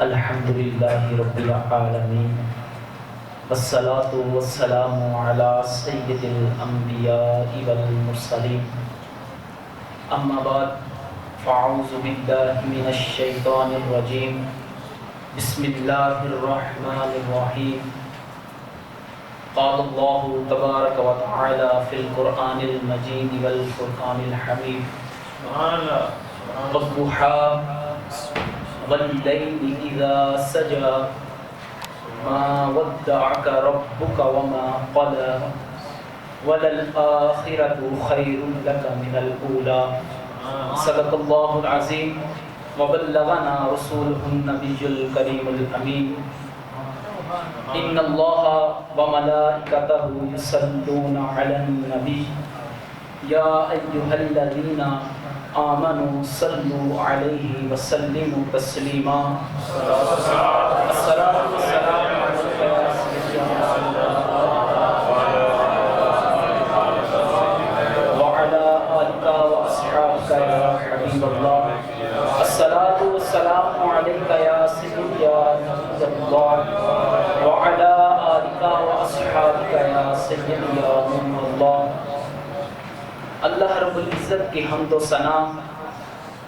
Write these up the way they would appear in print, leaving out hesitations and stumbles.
الحمد للہ رب العالمین والصلاة والسلام علی سید الانبیاء والمرسلین اما بعد فاعوذ باللہ من الشیطان الرجیم بسم اللہ الرحمن الرحیم قال اللہ تبارک و تعالی فی القرآن المجید والفرقان الحمید والضحی واللیل اذا سجى ما ودعك ربك وما قلى وللآخرة خير لك من الأولى صدق الله العظيم وبلغنا رسوله النبي الكريم الأمين إن الله وملائكته يصلون على النبي يا أيها الذين آمنوا صلوا عليه وسلموا تسليما الصلاة والسلام عليك يا سيدنا وعلى آلك وأصحابك يا حبيب الله الصلاة والسلام عليك يا سيدي يا نبي الله وعلى آلك وأصحابك يا سيدي يا نور الله اللہ رب العزت کی حمد و ثنا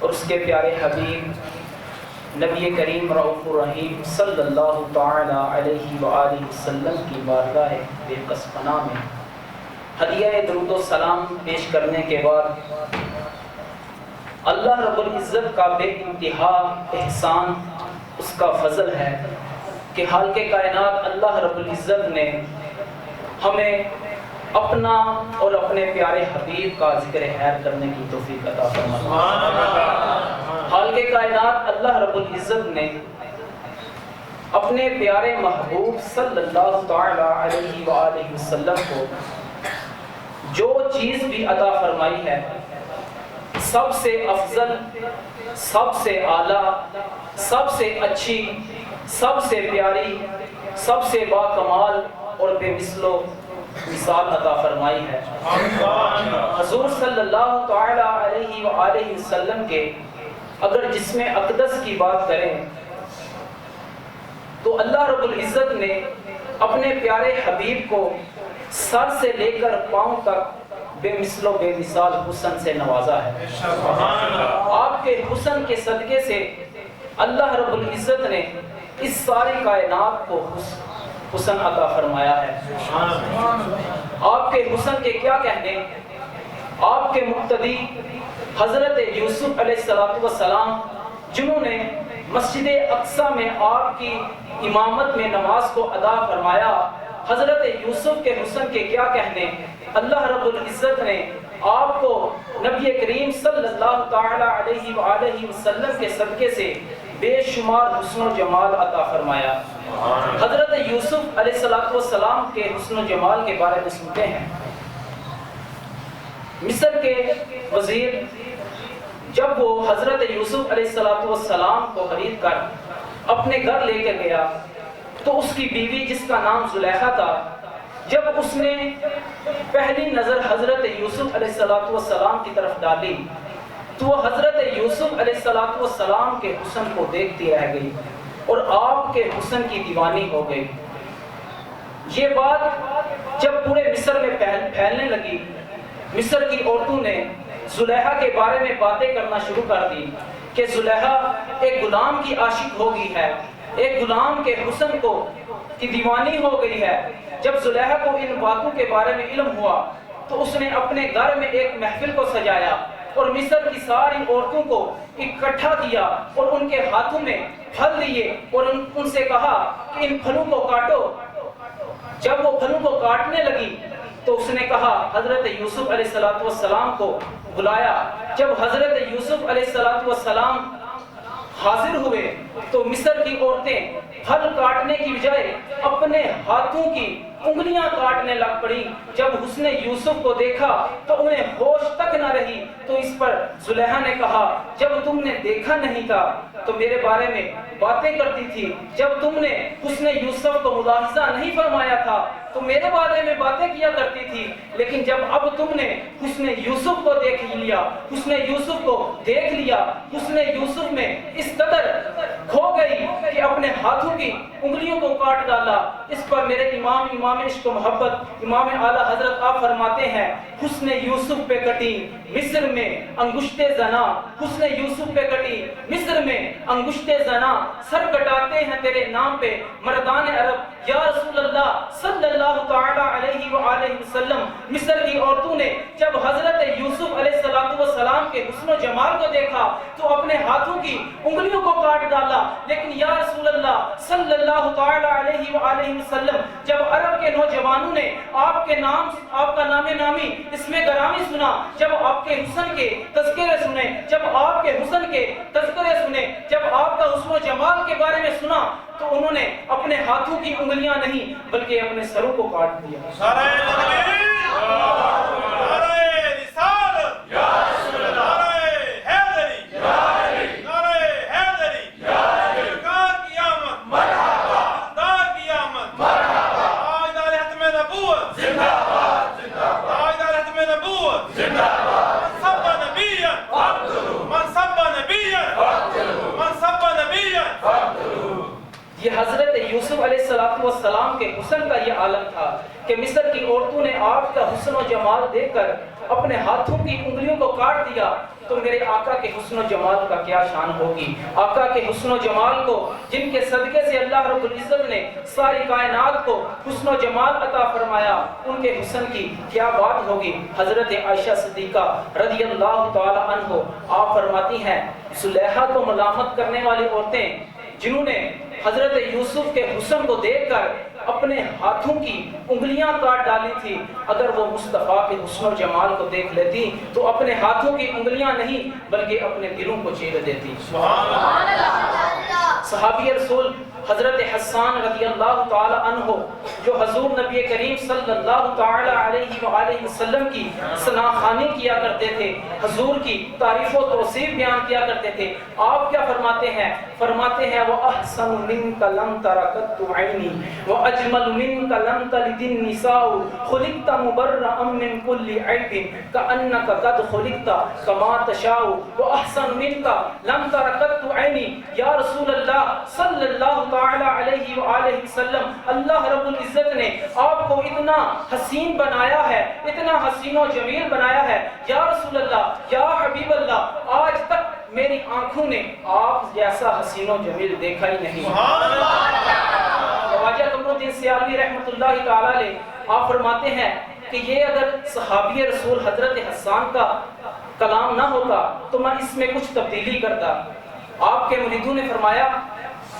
اور اس کے پیارے حبیب نبی کریم رؤوف الرحیم صلی اللہ تعالی علیہ وآلہ وسلم کی بارگاہ بے کس پناہ میں ہدیہ درود و سلام پیش کرنے کے بعد اللہ رب العزت کا بے انتہا احسان اس کا فضل ہے کہ حال کے کائنات اللہ رب العزت نے ہمیں اپنا اور اپنے پیارے حبیب کا ذکر خیر کرنے کی توفیق عطا فرمائے۔ حال کے کائنات اللہ رب العزت نے اپنے پیارے محبوب صلی اللہ تعالی علیہ وآلہ وسلم کو جو چیز بھی عطا فرمائی ہے سب سے افضل، سب سے اعلیٰ، سب سے اچھی، سب سے پیاری، سب سے باکمال اور بے مثل و مثال عطا فرمائی ہے۔ حضور صلی اللہ تعالی علیہ وآلہ وسلم کے اگر جسم اقدس کی بات کریں تو اللہ رب العزت نے اپنے پیارے حبیب کو سر سے لے کر پاؤں تک بے مثل و بے مثال حسن سے نوازا ہے۔ آپ کے حسن کے صدقے سے اللہ رب العزت نے اس ساری کائنات کو حسن عطا فرمایا ہے۔ آپ کے حسن کے کیا کہنے، آپ کے مقتدی حضرت یوسف علیہ السلام جنہوں نے مسجد اقصی میں آپ کی امامت میں نماز کو ادا فرمایا، حضرت یوسف کے حسن کے کیا کہنے، اللہ رب العزت نے آپ کو نبی کریم صلی اللہ تعالی علیہ وآلہ وسلم کے صدقے سے بے شمار حسن و جمال عطا فرمایا۔ حضرت یوسف علیہ السلام کے حسن و جمال کے بارے میں سنتے ہیں۔ مصر کے وزیر جب وہ حضرت یوسف علیہ السلام کو خرید کر اپنے گھر لے کر گیا تو اس کی بیوی جس کا نام زلیخا تھا، جب اس نے پہلی نظر حضرت یوسف علیہ السلام کی طرف ڈالی تو وہ حضرت یوسف علیہ السلام کے حسن کو دیکھتی رہ گئی اور آپ کے حسن کی دیوانی ہو گئی۔ یہ بات جب پورے مصر میں پھیلنے لگی، مصر کی عورتوں نے زلیخا کے بارے میں باتیں کرنا شروع کر دی کہ زلیخا ایک غلام کی عاشق ہو گئی ہے، ایک غلام کے حسن کی دیوانی ہو گئی ہے۔ جب زلیخا کو ان باتوں کے بارے میں علم ہوا تو اس نے اپنے گھر میں ایک محفل کو سجایا اور مصر کی ساری عورتوں کو اکٹھا کیا اور ان کے ہاتھوں میں پھل دیے اور ان سے کہا کہ ان پھلوں کو کاٹو۔ جب وہ پھلوں کو کاٹنے لگی تو اس نے کہا حضرت یوسف علیہ السلام کو بلایا۔ جب حضرت یوسف علیہ السلام حاضر ہوئے تو مصر کی عورتیں پھل کاٹنے کی بجائے اپنے ہاتھوں کی انگلیاں کاٹنے لگ پڑی۔ جب حسن یوسف کو دیکھا تو انہیں ہوش تک نہ رہی تو اس پر زلیخا نے کہا جب تم نے دیکھا نہیں تھا تو میرے بارے میں باتیں کرتی تھی، جب تم نے حسن یوسف کو ملاحظہ نہیں فرمایا تھا تو میرے بارے میں باتیں کیا کرتی تھی، لیکن جب اب تم نے حسن یوسف کو دیکھ لیا، حسن یوسف کو دیکھ لیا، حسن یوسف میں اس قدر کھو گئی کہ کہ اپنے ہاتھوں کی انگلیوں کو کاٹ ڈالا۔ اس پر میرے امام عشق و محبت امام اعلیٰ حضرت آپ فرماتے ہیں حسن یوسف پہ کٹی مصر میں انگشت زنا، حسن یوسف پہ کٹی مصر میں انگشت زنا، سر کٹاتے ہیں تیرے نام پہ مردان عرب یا رسول اللہ صلی اللہ تعالی علیہ وآلہ وسلم۔ مصر کی عورتوں نے جب حضرت یوسف علیہ السلام کے حسن و جمال کو دیکھا تو اپنے ہاتھوں کی انگلیوں کو کاٹ ڈالا، لیکن یا رسول اللہ صلی اللہ تعالی علیہ وآلہ وسلم جب عرب کے نوجوانوں نے آپ کا نام نامی اس میں گرامی سنا، جب آپ کے حسن کے تذکرے سنے، جب آپ کے حسن کے تذکرے سنے، جب آپ کا حسن و جمال کے بارے میں سنا تو انہوں نے اپنے ہاتھوں کی انگلیاں نہیں بلکہ اپنے سروں کو کاٹ دیا۔ یہ حضرت یوسف علیہ السلام کے حسن کا یہ عالم تھا کہ مصر کی عورتوں نے آپ کا حسن و جمال دیکھ کر اپنے ہاتھوں کی انگلیوں کو کاٹ دیا، تو میرے آقا کے حسن و جمال کا کیا شان ہوگی۔ آقا کے حسن و جمال کو جن کے صدقے سے اللہ رب العزت نے ساری کائنات کو حسن و جمال عطا فرمایا، ان کے حسن کی کیا بات ہوگی۔ حضرت عائشہ صدیقہ رضی اللہ تعالی عنہ آپ فرماتی ہیں زلیخا کو ملامت کرنے والی عورتیں جنہوں نے حضرت یوسف کے حسن کو دیکھ کر اپنے ہاتھوں کی انگلیاں کاٹ ڈالی تھی، اگر وہ مصطفیٰ کے حسن و جمال کو دیکھ لیتی تو اپنے ہاتھوں کی انگلیاں نہیں بلکہ اپنے دلوں کو چیر دیتی۔ صحابی رسول حضرت حسان رضی اللہ تعالی عنہ جو حضور نبی کریم صلی اللہ تعالی علیہ وآلہ وسلم کی ثناخوانی کیا کرتے تھے، حضور کی تعریف و توصیف بیان کیا کرتے تھے، آپ کیا فرماتے ہیں؟ فرماتے ہیں وَأَحْسَنُ مِنْكَ لَمْ تَرَ قَطُّ عَيْنِي وَأَجْمَلُ مِنْكَ لَمْ تَلِدِ النِّسَاءُ خُلِقْتَ مُبَرَّأً مِنْ كُلِّ عَيْبٍ كَأَنَّكَ قَدْ خُلِقْتَ كَمَا تَشَاءُ وَأَحْسَنُ مِنْكَ لَمْ تَرَ قَطُّ عَيْنِي۔ یا رسول اللہ صلی اللہ تعالی علیہ وآلہ وسلم، اللہ رب العزت نے آپ کو اتنا حسین بنایا ہے، اتنا حسین و جمیل بنایا ہے، یا رسول اللہ یا حبیب اللہ، آج تک میری آنکھوں نے آپ جیسا حسین و جمیل دیکھا ہی نہیں۔ خواجہ قمر الدین سیالوی رحمۃ اللہ تعالی علیہ آپ فرماتے ہیں کہ یہ اگر صحابی رسول حضرت حسان کا کلام نہ ہوتا تو میں اس میں کچھ تبدیلی کرتا۔ آپ کے مریدوں نے فرمایا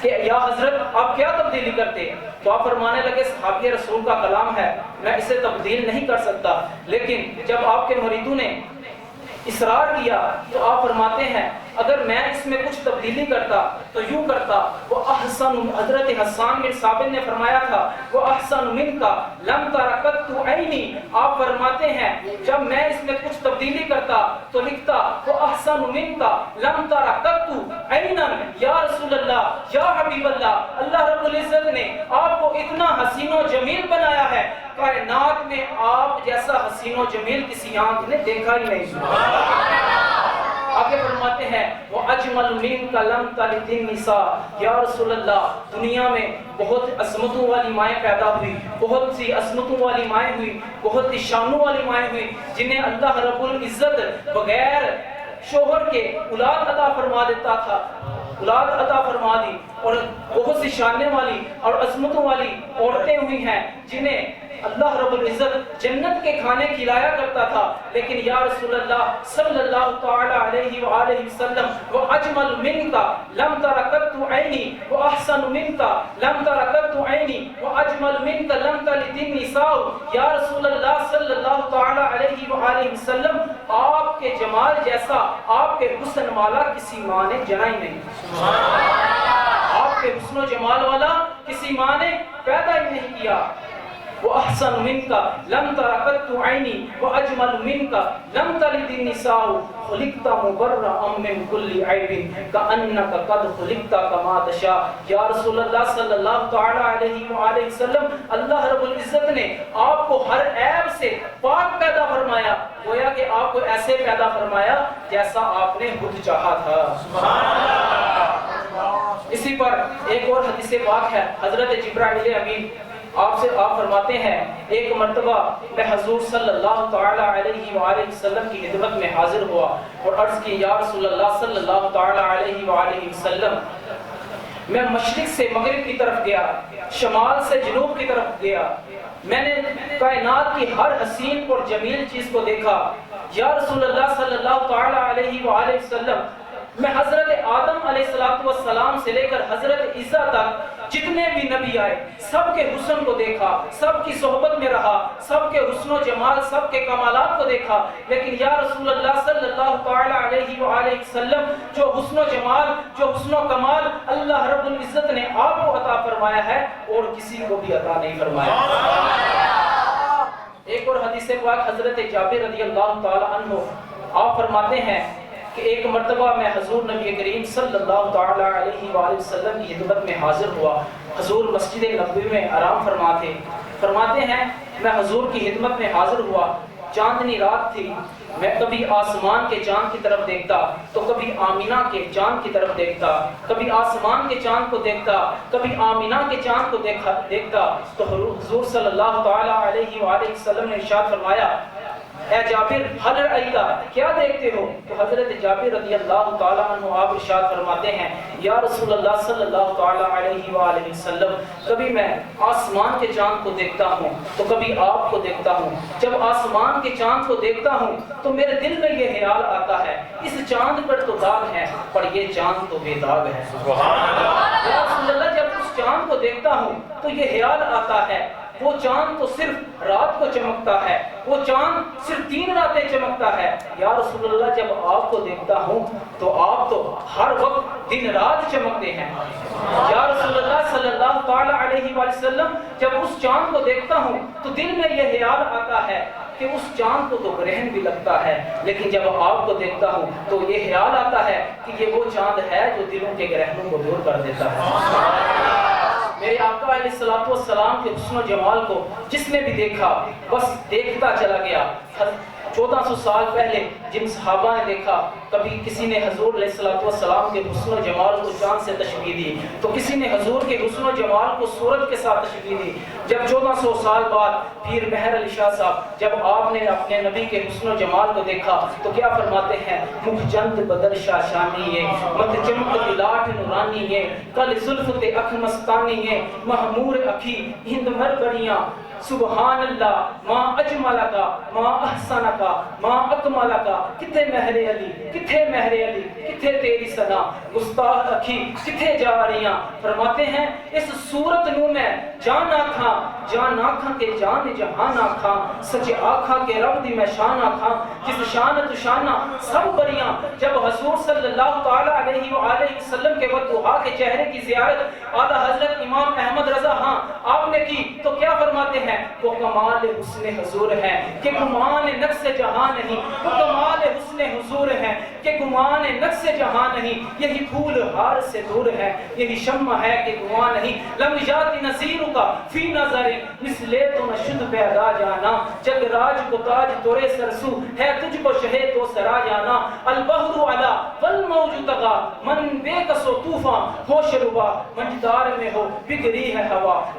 کہ یا حضرت آپ کیا تبدیلی کرتے؟ تو آپ فرمانے لگے صحابی رسول کا کلام ہے، میں اسے تبدیل نہیں کر سکتا، لیکن جب آپ کے مریدوں نے اصرار کیا تو آپ فرماتے ہیں اگر میں اس میں کچھ تبدیلی کرتا تو یوں کرتا وہ احسن، حضرت حسان بن ثابت نے فرمایا تھا وہ احسن منکا لم تر قط عینی، آپ فرماتے ہیں جب میں اس میں کچھ تبدیلی کرتا تو لکھتا وہ احسن منکا لم تر قط عینا۔ یا رسول اللہ یا حبیب اللہ، اللہ رب العزت نے آپ کو اتنا حسین و جمیل بنایا ہے، کائنات میں آپ جیسا حسین و جمیل کسی آنکھ نے دیکھا ہی نہیں۔ آگے فرماتے ہیں وہ اجمل منک لم تلد النساء، یا رسول اللہ دنیا میں بہت عظمتوں والی مائیں پیدا ہوئی، بہت سی عظمتوں والی مائیں ہوئی، بہت سی شانوں والی مائیں ہوئی، جنہیں اللہ رب العزت بغیر شوہر کے اولاد عطا فرما دیتا تھا، اولاد عطا فرما دی، اور بہت سی شانیں والی اور عظمتوں والی عورتیں ہوئی ہیں جنہیں اللہ رب العزت جنت کے کھانے کھلایا کرتا تھا، لیکن یا رسول اللہ صلی اللہ تعالی علیہ وآلہ وسلم وہ اجمل منکا لم تر قط عینی وہ احسن منکا لم تر قط عینی وہ اجمل منکا لم تلد النساء، یا رسول اللہ صلی اللہ تعالی علیہ وآلہ وسلم آپ کے جمال جیسا، آپ کے حسن والا کسی ماں نے جنا ہی نہیں، آپ کے حسن و جمال والا کسی ماں نے پیدا ہی نہیں کیا۔ وَأَحْسَنُ مِنْكَ لَمْ تَرَ قَطُّ عَيْنِي وَأَجْمَلُ مِنْكَ لَمْ تَلِدِ النِّسَاءُ خُلِقْتَ مُبَرَّأً مِنْ كُلِّ عَيْبٍ كَأَنَّكَ قَدْ خُلِقْتَ كَمَا تَشَاءُ۔ یا رسول اللہ صلی اللہ تعالی علیہ وآلہ وسلم، اللہ رب العزت نے آپ کو ہر عیب سے پاک پیدا فرمایا، گویا کہ آپ کو ایسے پیدا فرمایا جیسا آپ نے خود چاہا تھا۔ سبحان اللہ۔ اسی پر ایک اور حدیث پاک ہے، حضرت جبرائیل امین آپ فرماتے ہیں ایک مرتبہ میں حضور صلی اللہ تعالی علیہ وآلہ وسلم کی خدمت میں حاضر ہوا اور عرض کی یا رسول اللہ صلی اللہ تعالی علیہ وآلہ وسلم میں مشرق سے مغرب کی طرف گیا، شمال سے جنوب کی طرف گیا، میں نے کائنات کی ہر حسین اور جمیل چیز کو دیکھا۔ یا رسول اللہ صلی اللہ تعالی علیہ وآلہ وسلم میں حضرت آدم علیہ السلام سے لے کر حضرت عیسیٰ تک جتنے بھی نبی آئے سب کے حسن کو دیکھا، سب کی صحبت میں رہا، سب کے حسن و جمال، سب کے کمالات کو دیکھا، لیکن یا رسول اللہ صلی اللہ تعالی علیہ وآلہ وسلم جو حسن و جمال، جو حسن و کمال اللہ رب العزت نے آپ کو عطا فرمایا ہے اور کسی کو بھی عطا نہیں فرمایا۔ ایک اور حدیث پاک حضرت جابر رضی اللہ تعالی عنہ آپ فرماتے ہیں کہ ایک مرتبہ میں حضور نبی کریم صلی اللہ تعالی علیہ وآلہ وسلم کی خدمت میں حاضر ہوا۔ حضور مسجد نبوی میں آرام فرماتے ہیں میں حضور کی خدمت میں حاضر ہوا، چاندنی رات تھی، میں کبھی آسمان کے چاند کی طرف دیکھتا تو کبھی آمینہ کے چاند کی طرف دیکھتا، کبھی آسمان کے چاند کو دیکھتا، کبھی آمینہ کے چاند کو دیکھتا تو حضور صلی اللہ تعالی علیہ وآلہ وسلم نے ارشاد فرمایا اے جابر حل رأیتا، کیا دیکھتے ہو؟ تو حضرت جابر رضی اللہ تعالیٰ عنہ آپ ارشاد فرماتے ہیں یا رسول اللہ صلی اللہ تعالیٰ علیہ وآلہ وسلم کبھی میں آسمان کے چاند کو دیکھتا ہوں تو کبھی آپ کو دیکھتا ہوں، جب آسمان کے چاند کو دیکھتا ہوں تو میرے دل میں یہ خیال آتا ہے اس چاند پر تو داغ ہے پر یہ چاند تو بے داغ ہے۔ یا رسول اللہ جب اس چاند کو دیکھتا ہوں تو یہ خیال آتا ہے وہ چاند تو صرف رات کو چمکتا ہے، وہ چاند صرف 3 راتیں چمکتا ہے۔ یا رسول اللہ جب آپ کو دیکھتا ہوں تو آپ تو ہر وقت دن رات چمکتے ہیں۔ یا رسول اللہ صلی اللہ تعالی علیہ وآلہ وسلم جب اس چاند کو دیکھتا ہوں تو دل میں یہ خیال آتا ہے کہ اس چاند کو تو گرہن بھی لگتا ہے، لیکن جب آپ کو دیکھتا ہوں تو یہ خیال آتا ہے کہ یہ وہ چاند ہے جو دلوں کے گرہنوں کو دور کر دیتا ہے۔ میرے آقا علیہ السلام کے حسن و جمال کو جس نے بھی دیکھا بس دیکھتا چلا گیا۔ 1400 سال پہلے جن صحابہ نے دیکھا، کبھی کسی نے حضور علیہ السلام کے حسن و جمال کو چاند سے تشبیہ دی تو کسی نے حضور کے حسن و جمال کو سورج کے ساتھ تشبیہ دی۔ جب 1400 سال بعد پیر مہر علی شاہ صاحب جب آپ نے اپنے نبی کے حسن و جمال کو دیکھا تو کیا فرماتے ہیں مکھ چند بدر شاہ شانی ہے، مت چمک لاٹ نورانی ہے، کل زلف تے اکھ مستانی ہے، محمور اکھی ہند مر بڑیاں سبحان اللہ ما اجمل کا ما احسن کا ما اکمل کا، کتھے مہر علی کتھے مہر علی کتھے تیری ثنا، گستاخ اکھی کتھے جا رہیاں۔ فرماتے ہیں اس صورت نو میں جان آکھاں جان آکھاں کے جان جہان آکھاں، سچ آکھاں کے رب دی میں شان آکھاں، جس شان تو شانہ سب بریاں۔ جب حضور صلی اللہ تعالی علیہ وآلہ وسلم کے ودعا کے چہرے کی زیارت اعلیٰ حضرت امام احمد رضا ہاں آپ نے کی تو کیا فرماتے ہیں وہ کمال حسن حضور ہے کہ گمان نقص جہاں نہیں، وہ کمال حسن حضور ہے کہ گمان نقص جہاں نہیں، یہی پھول ہار سے دور ہے، یہی شمع ہے کہ گمان نہیں، لم یات نظیر کا فی نظر مثلے تو نشد پیدا جانا، جگ راج کو تاج تورے سرسو ہے تجھ کو شہے تو سرا جانا، البحر علا والموج تغا من بے کسو طوفان ہوش ربا، منجدار میں ہو بگری ہے ہوا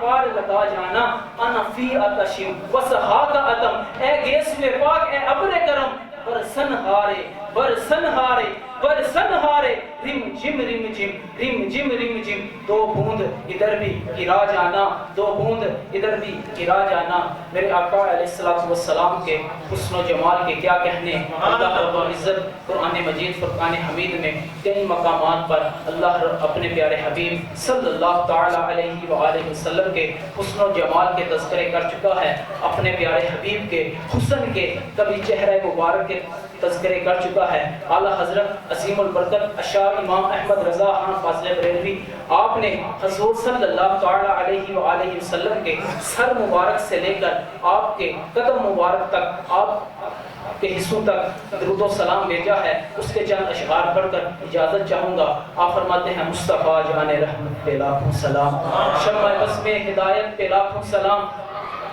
پار لگا جانا، انا فی آتشم وسحاق اتم، اے گیسوے پاک اے ابر کرم برسن ہارے برسن ہارے برسن ہارے، رم جم رم جم رم جم رم جم، دو بوند ادھر بھی گرا جانا دو بوند ادھر بھی گرا جانا۔ میرے آقا علیہ السلام کے حسن و جمال کے کیا کہنے، اللہ رب العزت قرآن مجید فرقان حمید میں کئی مقامات پر اللہ اپنے پیارے حبیب صلی اللہ تعالی علیہ وآلہ وسلم کے حسن و جمال کے تذکرے کر چکا ہے، اپنے پیارے حبیب کے حسن کے کبھی چہرہ مبارک کے تذکرے کر چکا ہے۔ اعلیٰ حضرت عظیم البرکت اشار امام احمد رضا خان فاضل بریلوی آپ نے حضور صلی اللہ تعالی علیہ وآلہ وسلم کے سر مبارک سے لے کر آپ کے قدم مبارک تک آپ کے حصوں تک درود و سلام بھیجا ہے، اس کے چند اشعار پڑھ کر اجازت چاہوں گا۔ آپ فرماتے ہیں مصطفیٰ جان رحمت پہ لاکھوں سلام، شمع بزم ہدایت پہ لاکھوں سلام،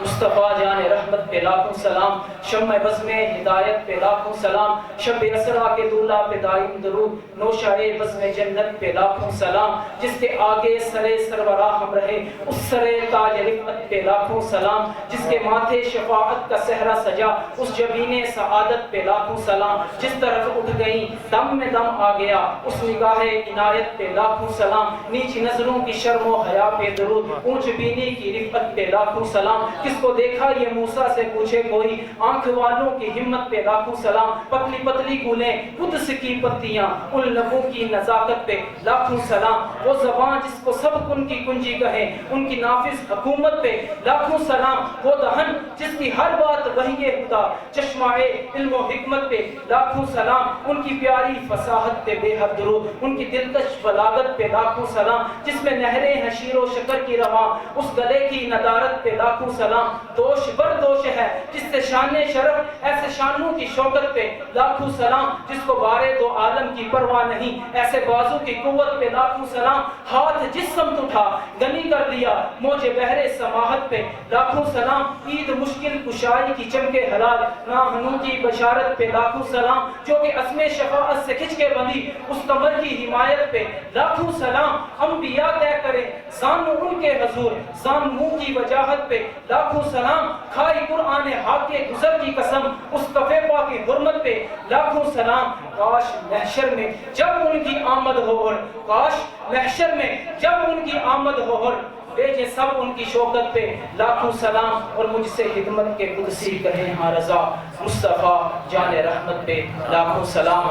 مصطفیٰ جان رحمت پہ لاکھوں سلام، شمع بزم ہدایت پہ لاکھوں سلام، شب اسرا کے دولہ پہ دائم درود، نوشائے بزم جنت پہ لاکھوں سلام، جس کے آگے سرے سربراہ ہم رہے اس سرے تاج رفعت پہ لاکھوں سلام، جس کے ماتھے شفاعت کا صحرا سجا اس جبین سعادت پہ لاکھوں سلام، جس طرف اٹھ گئی دم میں دم آ گیا اس نگاہ عنایت پہ لاکھوں سلام، نیچی نظروں کی شرم و حیا پہ درود، اونچ بینی کی رفعت پہ لاکھوں سلام، کس کو دیکھا یہ موسیٰ سے پوچھے کوئی، آنکھ والوں کی ہمت پہ لاکھوں سلام، پتلی پتلی گولیں قدس کی پتیاں ان لبوں کی نزاکت پہ لاکھوں سلام، وہ زبان جس کو سب ان کی کنجی کہیں ان کی نافذ حکومت پہ لاکھوں سلام، وہ دہن جس کی ہر بات وحی خدا، چشمہ علم و حکمت پہ لاکھوں سلام، ان کی پیاری فصاحت پہ بے حد درود، ان کی دلکش بلاغت پہ لاکھوں سلام، جس میں نہریں ہیں شیر و شکر کی رواں اس گلے کی ندارت پہ لاکھوں سلام، دوش بر دوش ہے جس سے شان شرف ایسے شانوں کی شوکت پہ لاکھوں سلام، جس کو بارے دو عالم کی پرواہ نہیں ایسے بازو کی قوت پہ لاکھوں سلام، ہاتھ جس سمت اٹھا غنی کر دیا موج بحر سماحت پہ لاکھوں سلام، عید مشکل کشائی کی چمکے حلال ناہنوں کی بشارت پہ لاکھوں سلام، جو کہ عزم شفاعت سے کھچ کے بندی اس قمر کی حمایت پہ لاکھوں سلام، انبیاء طے کریں زانو ان کے حضور زانو کی وجاہت پہ لاکھوں سلام، کھائی قرآن حق کے گزر کی قسم اس کفے پاک کی حرمت پہ لاکھوں سلام، کاش محشر میں جب ان کی آمد ہو اور کاش محشر میں جب ان کی آمد ہو اور بھیجے سب ان کی شوکت پہ لاکھوں سلام، اور مجھ سے خدمت کے قدسی کہیں ہاں رضا مصطفیٰ جان رحمت پہ لاکھوں سلام۔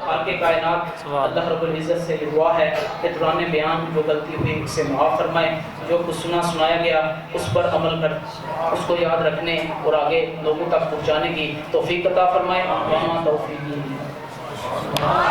خالق کائنات اللہ رب العزت سے یہ دعا ہے کہ دوران بیان جو غلطی ہوئی اسے معاف فرمائے، جو کچھ سنایا گیا اس پر عمل کر اس کو یاد رکھنے اور آگے لوگوں تک پہنچانے کی توفیق عطا فرمائے۔